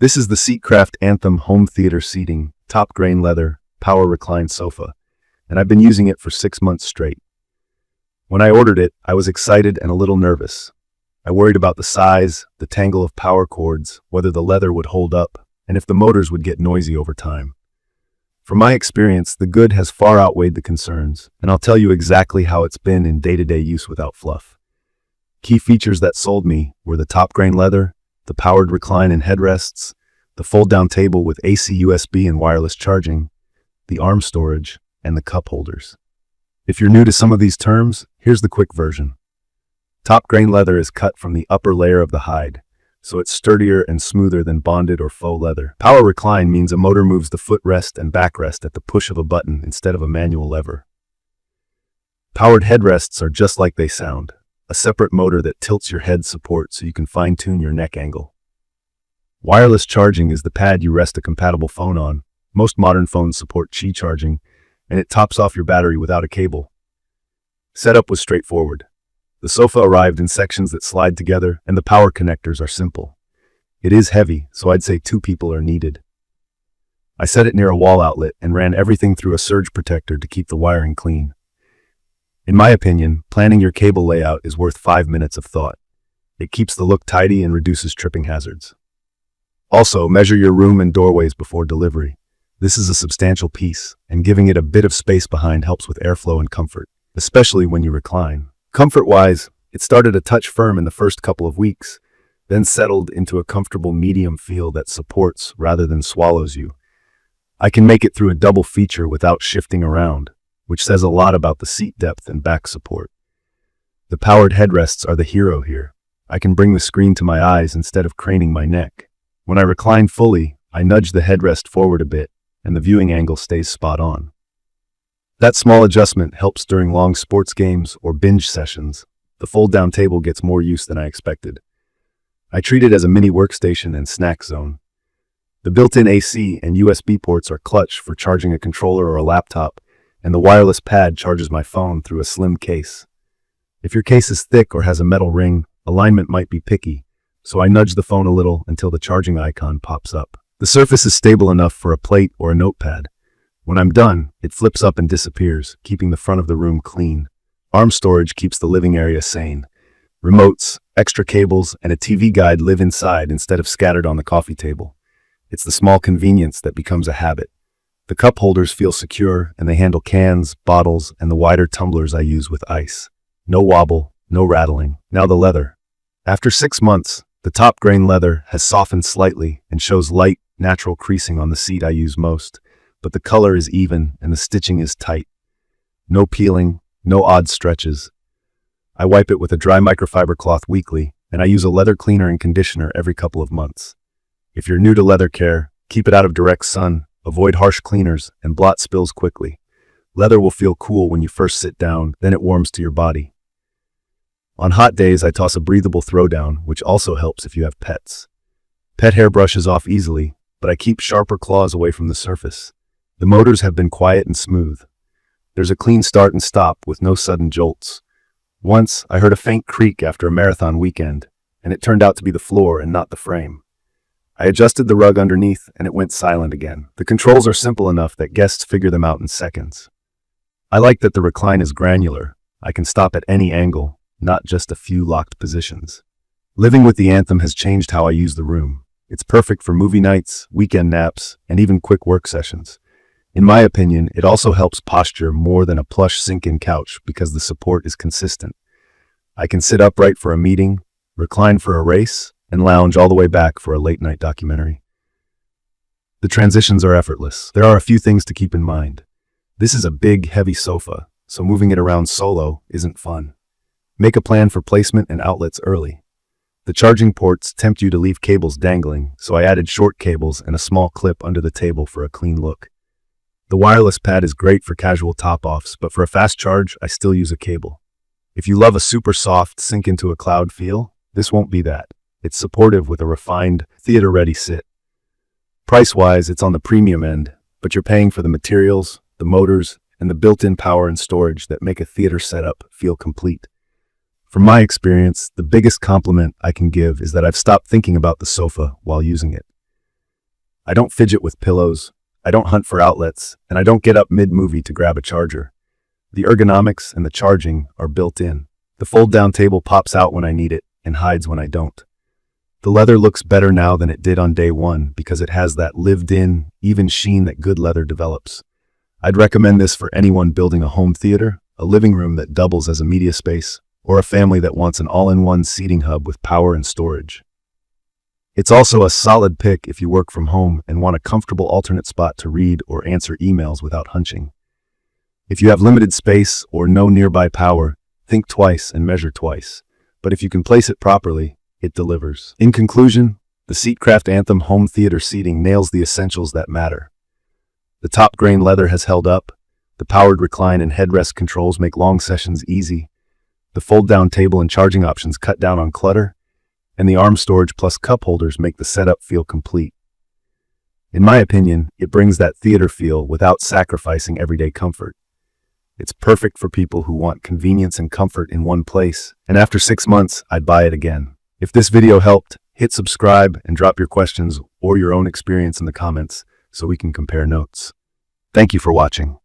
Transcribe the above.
This is the Seatcraft Anthem home theater seating, top grain leather, power recline sofa, and I've been using it for 6 months straight. When I ordered it, I was excited and a little nervous. I worried about the size, the tangle of power cords, whether the leather would hold up, and if the motors would get noisy over time. From my experience, the good has far outweighed the concerns, and I'll tell you exactly how it's been in day-to-day use without fluff. Key features that sold me were the top grain leather, the powered recline and headrests, the fold-down table with AC, USB, and wireless charging, the arm storage, and the cup holders. If you're new to some of these terms, here's the quick version. Top grain leather is cut from the upper layer of the hide, so it's sturdier and smoother than bonded or faux leather. Power recline means a motor moves the footrest and backrest at the push of a button instead of a manual lever. Powered headrests are just like they sound, a separate motor that tilts your head support so you can fine-tune your neck angle. Wireless charging is the pad you rest a compatible phone on. Most modern phones support Qi charging, and it tops off your battery without a cable. Setup was straightforward. The sofa arrived in sections that slide together, and the power connectors are simple. It is heavy, so I'd say 2 people are needed. I set it near a wall outlet and ran everything through a surge protector to keep the wiring clean. In my opinion, planning your cable layout is worth 5 minutes of thought. It keeps the look tidy and reduces tripping hazards. Also, measure your room and doorways before delivery. This is a substantial piece, and giving it a bit of space behind helps with airflow and comfort, especially when you recline. Comfort-wise, it started a touch firm in the first couple of weeks, then settled into a comfortable medium feel that supports rather than swallows you. I can make it through a double feature without shifting around, which says a lot about the seat depth and back support. The powered headrests are the hero here. I can bring the screen to my eyes instead of craning my neck. When I recline fully, I nudge the headrest forward a bit, and the viewing angle stays spot on. That small adjustment helps during long sports games or binge sessions. The fold-down table gets more use than I expected. I treat it as a mini workstation and snack zone. The built-in AC and USB ports are clutch for charging a controller or a laptop, and the wireless pad charges my phone through a slim case. If your case is thick or has a metal ring, alignment might be picky, so I nudge the phone a little until the charging icon pops up. The surface is stable enough for a plate or a notepad. When I'm done, it flips up and disappears, keeping the front of the room clean. Arm storage keeps the living area sane. Remotes, extra cables, and a TV guide live inside instead of scattered on the coffee table. It's the small convenience that becomes a habit. The cup holders feel secure, and they handle cans, bottles, and the wider tumblers I use with ice. No wobble, no rattling. Now the leather. After 6 months, the top grain leather has softened slightly and shows light, natural creasing on the seat I use most, but the color is even and the stitching is tight. No peeling, no odd stretches. I wipe it with a dry microfiber cloth weekly, and I use a leather cleaner and conditioner every couple of months. If you're new to leather care, keep it out of direct sun, avoid harsh cleaners, and blot spills quickly. Leather will feel cool when you first sit down, then it warms to your body. On hot days, I toss a breathable throwdown, which also helps if you have pets. Pet hair brushes off easily, but I keep sharper claws away from the surface. The motors have been quiet and smooth. There's a clean start and stop with no sudden jolts. Once, I heard a faint creak after a marathon weekend, and it turned out to be the floor and not the frame. I adjusted the rug underneath, and it went silent again. The controls are simple enough that guests figure them out in seconds. I like that the recline is granular. I can stop at any angle, not just a few locked positions. Living with the Anthem has changed how I use the room. It's perfect for movie nights, weekend naps, and even quick work sessions. In my opinion, it also helps posture more than a plush sink-in couch because the support is consistent. I can sit upright for a meeting, recline for a race, and lounge all the way back for a late-night documentary. The transitions are effortless. There are a few things to keep in mind. This is a big, heavy sofa, so moving it around solo isn't fun. Make a plan for placement and outlets early. The charging ports tempt you to leave cables dangling, so I added short cables and a small clip under the table for a clean look. The wireless pad is great for casual top-offs, but for a fast charge, I still use a cable. If you love a super soft, sink into a cloud feel, this won't be that. It's supportive with a refined, theater-ready sit. Price-wise, it's on the premium end, but you're paying for the materials, the motors, and the built-in power and storage that make a theater setup feel complete. From my experience, the biggest compliment I can give is that I've stopped thinking about the sofa while using it. I don't fidget with pillows, I don't hunt for outlets, and I don't get up mid-movie to grab a charger. The ergonomics and the charging are built in. The fold-down table pops out when I need it and hides when I don't. The leather looks better now than it did on day one because it has that lived-in, even sheen that good leather develops. I'd recommend this for anyone building a home theater, a living room that doubles as a media space, or a family that wants an all-in-one seating hub with power and storage. It's also a solid pick if you work from home and want a comfortable alternate spot to read or answer emails without hunching. If you have limited space or no nearby power, think twice and measure twice. But if you can place it properly, it delivers. In conclusion, the Seatcraft Anthem home theater seating nails the essentials that matter. The top grain leather has held up, the powered recline and headrest controls make long sessions easy, the fold-down table and charging options cut down on clutter, and the arm storage plus cup holders make the setup feel complete. In my opinion, it brings that theater feel without sacrificing everyday comfort. It's perfect for people who want convenience and comfort in one place, and after 6 months, I'd buy it again. If this video helped, hit subscribe and drop your questions or your own experience in the comments so we can compare notes. Thank you for watching.